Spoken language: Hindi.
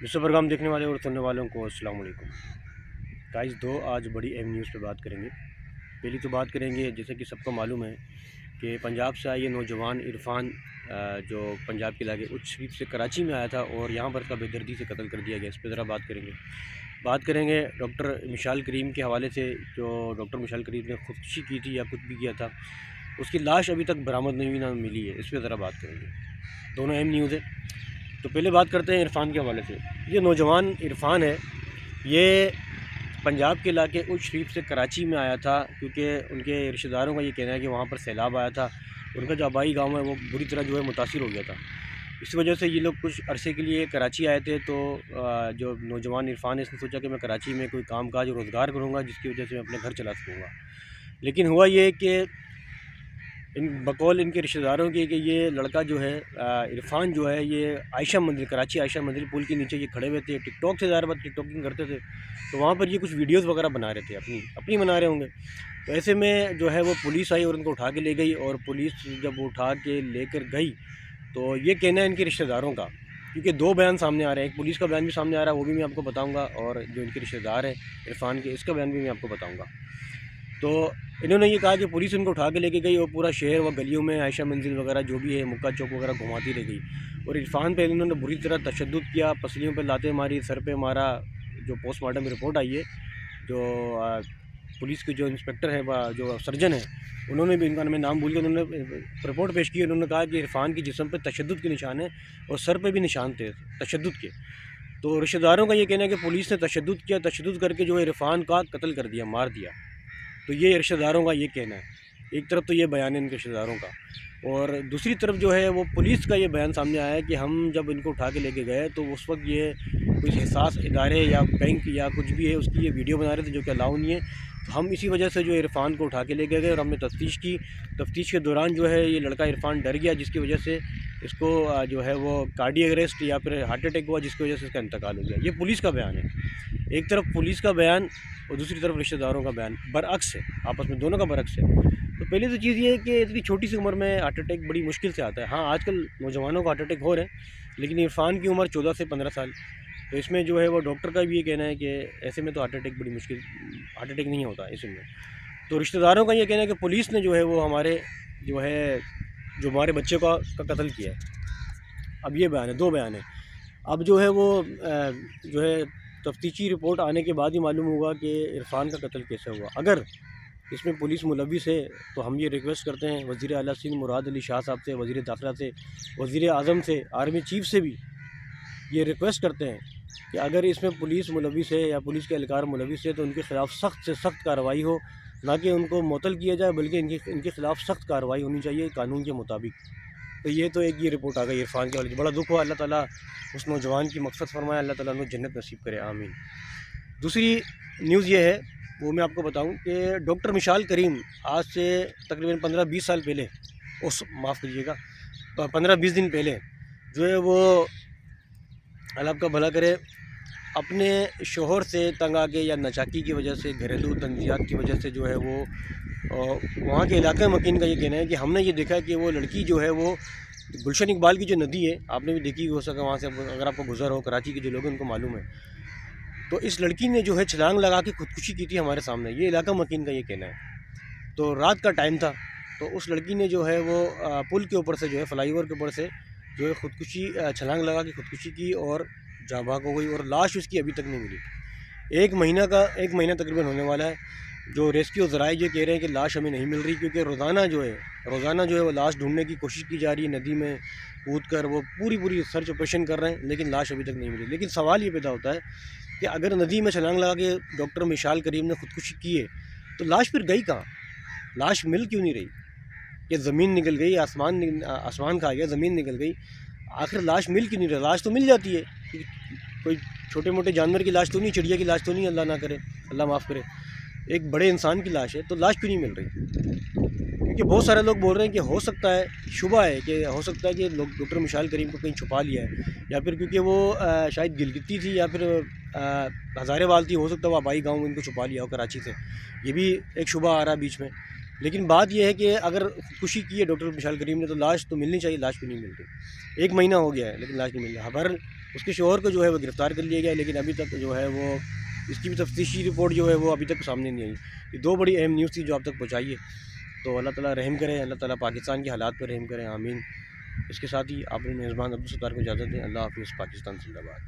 विश्व प्रोग्राम देखने वाले और सुनने वालों को अस्सलाम वालेकुम। गाइस दो आज बड़ी अहम न्यूज़ पे बात करेंगे। पहली तो बात करेंगे, जैसे कि सबको मालूम है कि पंजाब से आए ये नौजवान इरफान जो पंजाब के इलाके उच्च शरीफ से कराची में आया था और यहाँ पर इसका बेदर्दी से कत्ल कर दिया गया। इस पर ज़रा बात करेंगे डॉक्टर मिशाल करीम के हवाले से। जो डॉक्टर मिशाल करीम ने खुदकुशी की थी या कुछ भी किया था, उसकी लाश अभी तक बरामद नहीं हुई, ना मिली है। इस पर ज़रा बात करेंगे। दोनों अहम न्यूज़ है। तो पहले बात करते हैं इरफान के हवाले से। ये नौजवान इरफान है, ये पंजाब के इलाके उच्च शरीफ से कराची में आया था, क्योंकि उनके रिश्तेदारों का ये कहना है कि वहाँ पर सैलाब आया था। उनका जो आबाई गांव है वो बुरी तरह जो है मुतासिर हो गया था। इस वजह से ये लोग कुछ अरसे के लिए कराची आए थे। तो जो नौजवान इरफान है, इसने सोचा कि मैं कराची में कोई काम काज रोज़गार करूँगा, जिसकी वजह से मैं अपने घर चला सकूँगा। लेकिन हुआ ये कि इन बकौल इनके रिश्तेदारों के कि ये लड़का जो है इरफान जो है, ये आयशा मंदिर, कराची आयशा मंदिर पुल के नीचे ये खड़े हुए थे। टिकटॉक से ज़्यादा बात टिकटॉकिंग करते थे, तो वहाँ पर ये कुछ वीडियोस वगैरह बना रहे थे, अपनी अपनी बना रहे होंगे। तो ऐसे में जो है वो पुलिस आई और उनको उठा के ले गई। और पुलिस जब उठा के लेकर गई, तो ये कहना है इनके रिश्तेदारों का, क्योंकि दो बयान सामने आ रहे हैं। एक पुलिस का बयान भी सामने आ रहा है, वो भी मैं आपको बताऊँगा, और जो इनके रिश्तेदार हैं इरफान के, इसका बयान भी मैं आपको बताऊँगा। तो इन्होंने ये कहा कि पुलिस इनको उठा के लेके गई और पूरा शहर व गलियों में आयशा मंजिल वगैरह जो भी है, मुक्का चौक वगैरह घुमाती रह गई। और इरफान पे इन्होंने बुरी तरह तशद्दुद किया, पसलियों पे लाते मारी, सर पे मारा। जो पोस्टमार्टम रिपोर्ट आई है, जो पुलिस के जो इंस्पेक्टर है व जो सर्जन है, उन्होंने भी, इनका मैं नाम भूल गया, उन्होंने रिपोर्ट पेश की। उन्होंने कहा कि इरफान की जिस्म पे तशद्दुद के निशान है और सर पे भी निशान थे तशद्दुद के। तो रिश्तेदारों का ये कहना है कि पुलिस ने तशद्दुद किया, तशद्दुद करके जो है इरफान का कत्ल कर दिया, मार दिया। तो ये रिश्तेदारों का ये कहना है। एक तरफ तो ये बयान है इनके रिश्तेदारों का, और दूसरी तरफ जो है वो पुलिस का ये बयान सामने आया है कि हम जब इनको उठा के लेके गए तो उस वक्त ये कुछ एहसास इदारे या बैंक या कुछ भी है उसकी ये वीडियो बना रहे थे, जो कि अलाउ नहीं है। तो हम इसी वजह से जो इरफान को उठा के लेके गए और हमने तफ्तीश की। तफ्तीश के दौरान जो है ये लड़का इरफान डर गया, जिसकी वजह से इसको जो है वो कार्डियक अरेस्ट या फिर हार्ट अटैक हुआ, जिसकी वजह से इसका इंतकाल हो गया। ये पुलिस का बयान है। एक तरफ पुलिस का बयान और दूसरी तरफ रिश्तेदारों का बयान बरअक्स है, आपस में दोनों का बरअक्स है। तो पहले तो चीज़ ये है कि इतनी छोटी सी उम्र में हार्ट अटैक बड़ी मुश्किल से आता है। हाँ, आजकल नौजवानों को हार्ट अटैक हो रहे हैं, लेकिन इरफान की उम्र 14 से 15 साल। तो इसमें जो है वो डॉक्टर का भी ये कहना है कि ऐसे में तो हार्ट अटैक बड़ी मुश्किल, हार्ट अटैक नहीं होता इसमें। तो रिश्तेदारों का ये कहना है कि पुलिस ने जो है वो हमारे जो है जो हमारे बच्चे का कत्ल किया है। अब ये बयान है, दो बयान है। अब जो है वो जो है तफ्तीशी रिपोर्ट आने के बाद ही मालूम होगा कि इरफान का कत्ल कैसे हुआ। अगर इसमें पुलिस मुलविस है तो हम ये रिक्वेस्ट करते हैं वज़ीर आला सिंध मुराद अली शाह साहब से, वज़ीर दाखिला से, वज़ीर आज़म से, आर्मी चीफ से भी ये रिक्वेस्ट करते हैं कि अगर इसमें पुलिस मुलविस है या पुलिस के एहलकार मुलविस है तो उनके ख़िलाफ़ सख्त से सख्त कार्रवाई हो, ना कि उनको मुअत्तल किया जाए, बल्कि इनके ख़िलाफ़ सख्त कार्रवाई होनी चाहिए कानून के मुताबिक। तो ये तो एक ये रिपोर्ट आ गई इरफान के वाले। बड़ा दुख हुआ। अल्लाह ताला उस नौजवान की मक़फ़रत फ़रमाए, अल्लाह ताला उन्हें जन्नत नसीब करे, आमीन। दूसरी न्यूज़ ये है, वो मैं आपको बताऊं कि डॉक्टर मिशाल करीम आज से तकरीबन 15-20 साल पहले, उस माफ़ करिएगा 15-20 दिन पहले जो है वो, अल्लाह आपका भला करे, अपने शोहर से तंग आके या नाचाकी की वजह से, घरेलू तंजियात की वजह से जो है वो वहाँ के इलाके मकीन का ये कहना है कि हमने ये देखा है कि वो लड़की जो है वो गुलशन इकबाल की जो नदी है, आपने भी देखी हो सका वहाँ से, अगर आपको गुजर हो, कराची के जो लोग हैं उनको मालूम है। तो इस लड़की ने जो है छलांग लगा के खुदकुशी की थी हमारे सामने, ये इलाका मकीन का ये कहना है। तो रात का टाइम था, तो उस लड़की ने जो है वो पुल के ऊपर से जो है, फ्लाईओवर के ऊपर से जो है खुदकुशी, छलांग लगा के खुदकुशी की और जाँ भाग हो गई। और लाश उसकी अभी तक नहीं मिली। एक महीना तकरीबन होने वाला है। जो रेस्क्यू ज़राए ये कह रहे हैं कि लाश हमें नहीं मिल रही, क्योंकि रोज़ाना जो है वो लाश ढूंढने की कोशिश की जा रही है। नदी में कूद कर वो पूरी सर्च ऑपरेशन कर रहे हैं, लेकिन लाश अभी तक नहीं मिली। लेकिन सवाल ये पैदा होता है कि अगर नदी में छलांग लगा के डॉक्टर मिशाल करीम ने खुदकुशी की है, तो लाश फिर गई कहाँ? लाश मिल क्यों नहीं रही? कि ज़मीन निकल गई, आसमान खा गया, ज़मीन निकल गई, आखिर लाश मिल क्यों नहीं रही? लाश तो मिल जाती है, कोई छोटे मोटे जानवर की लाश तो नहीं, चिड़िया की लाश तो नहीं, अल्लाह ना करे, अल्लाह माफ़ करे, एक बड़े इंसान की लाश है, तो लाश क्यों नहीं मिल रही? क्योंकि बहुत सारे लोग बोल रहे हैं कि हो सकता है, शुबा है कि हो सकता है कि लोग डॉक्टर मिशाल करीम को कहीं छुपा लिया है, या फिर क्योंकि वो शायद गिलगिती थी या फिर हज़ारेवाल थी, हो सकता है वो आबाई गाँव में इनको छुपा लिया हो कराची से। ये भी एक शुबा आ रहा है बीच में। लेकिन बात यह है कि अगर खुदकुशी की है डॉक्टर मिशाल करीम ने, तो लाश तो मिलनी चाहिए, लाश क्यों नहीं मिल रही? 1 महीना हो गया है लेकिन लाश नहीं मिल रही। उसके शोहर को जो है वो गिरफ़्तार कर लिया गया, लेकिन अभी तक जो है वो इसकी भी तफ्तीशी रिपोर्ट जो है वो अभी तक सामने नहीं आई। ये 2 बड़ी अहम न्यूज़ थी जो आप तक पहुँचाई है। तो अल्लाह ताला रहम करें, अल्लाह ताला पाकिस्तान के हालात पर रहम करें, आमीन। इसके साथ ही आप मेज़बान अब्दुल सत्तार को इजाज़त दें। अल्लाह हाफ़िज़। पाकिस्तान ज़िंदाबाद।